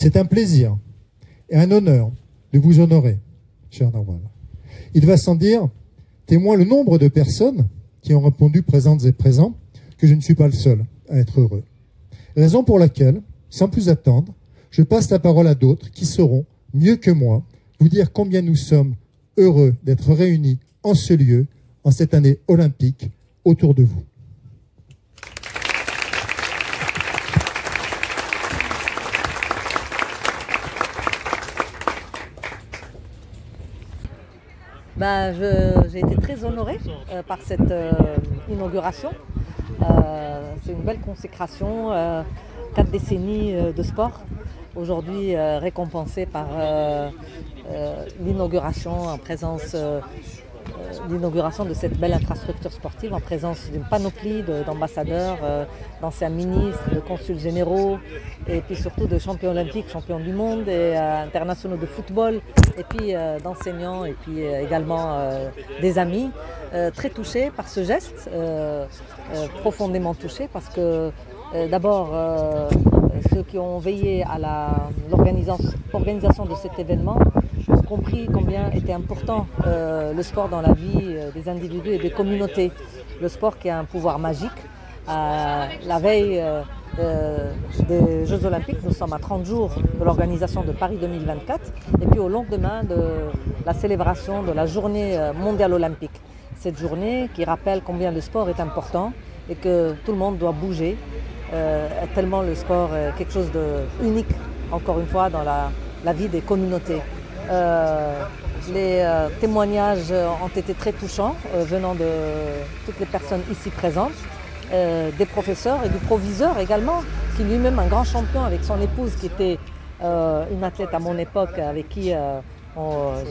C'est un plaisir et un honneur de vous honorer, cher Nawal. Il va sans dire, témoin le nombre de personnes qui ont répondu présentes et présents, que je ne suis pas le seul à être heureux. Raison pour laquelle, sans plus attendre, je passe la parole à d'autres qui sauront, mieux que moi, vous dire combien nous sommes heureux d'être réunis en ce lieu, en cette année olympique, autour de vous. J'ai été très honorée par cette inauguration. C'est une belle consécration, 4 décennies de sport, aujourd'hui récompensée par l'inauguration en présence l'inauguration de cette belle infrastructure sportive en présence d'une panoplie d'ambassadeurs, d'anciens ministres, de consuls généraux et puis surtout de champions olympiques, champions du monde et internationaux de football et puis d'enseignants et puis également des amis. Très touchés par ce geste, profondément touchés parce que d'abord ceux qui ont veillé à l'organisation de cet événement ont compris combien était important le sport dans la vie des individus et des communautés. Le sport qui a un pouvoir magique. La veille des Jeux Olympiques, nous sommes à 30 jours de l'organisation de Paris 2024 et puis au lendemain de la célébration de la journée mondiale olympique. Cette journée qui rappelle combien le sport est important et que tout le monde doit bouger, tellement le sport est quelque chose d'unique, encore une fois, dans la vie des communautés. Les témoignages ont été très touchants venant de toutes les personnes ici présentes, des professeurs et du proviseur également, qui lui-même un grand champion avec son épouse qui était une athlète à mon époque avec qui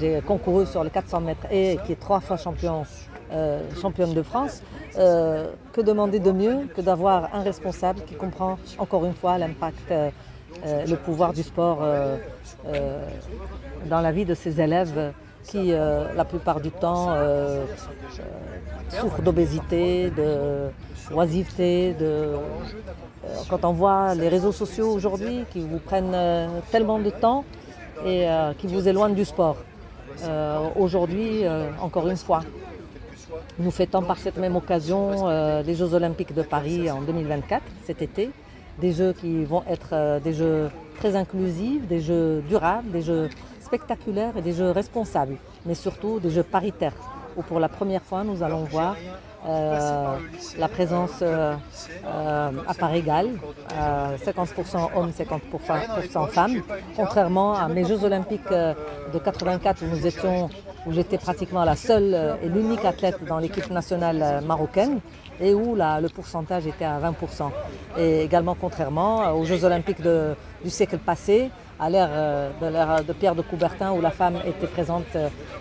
j'ai concouru sur le 400 mètres et qui est 3 fois championne de France. Que demander de mieux que d'avoir un responsable qui comprend encore une fois l'impact, le pouvoir du sport dans la vie de ses élèves qui, la plupart du temps, souffrent d'obésité, de oisiveté. Quand on voit les réseaux sociaux aujourd'hui qui vous prennent tellement de temps et qui vous éloignent du sport. Aujourd'hui, encore une fois, nous fêtons par cette même occasion les Jeux Olympiques de Paris en 2024, cet été. Des Jeux qui vont être des Jeux très inclusifs, des Jeux durables, des Jeux spectaculaires et des Jeux responsables, mais surtout des Jeux paritaires, où pour la première fois nous allons voir la présence à part égale, 50% hommes, 50% femmes, contrairement à mes Jeux Olympiques de 84 où j'étais pratiquement la seule et l'unique athlète dans l'équipe nationale marocaine et où le pourcentage était à 20%. Et également contrairement aux Jeux Olympiques du siècle passé, à l'ère de Pierre de Coubertin où la femme était présente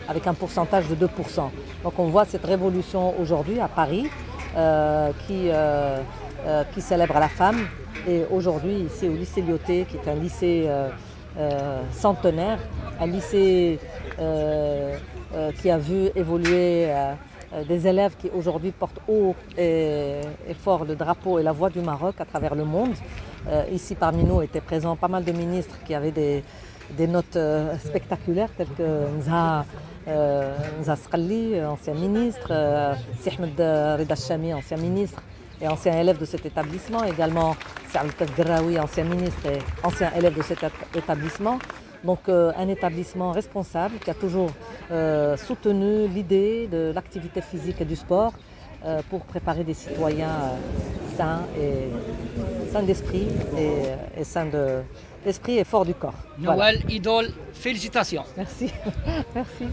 avec un pourcentage de 2%. Donc on voit cette révolution aujourd'hui à Paris qui célèbre la femme. Et aujourd'hui ici au lycée Lyautey, qui est un lycée centenaire, un lycée qui a vu évoluer des élèves qui aujourd'hui portent haut et fort le drapeau et la voix du Maroc à travers le monde. Ici parmi nous étaient présents pas mal de ministres qui avaient des notes spectaculaires telles que Nza Sqali, ancien ministre, Si Ahmed Rida Chami, ancien ministre et ancien élève de cet établissement, également Saad Graoui, ancien ministre et ancien élève de cet établissement. Donc un établissement responsable qui a toujours soutenu l'idée de l'activité physique et du sport pour préparer des citoyens sains d'esprit et sains d'esprit et forts du corps. Nawal, idole, félicitations. Merci. Merci.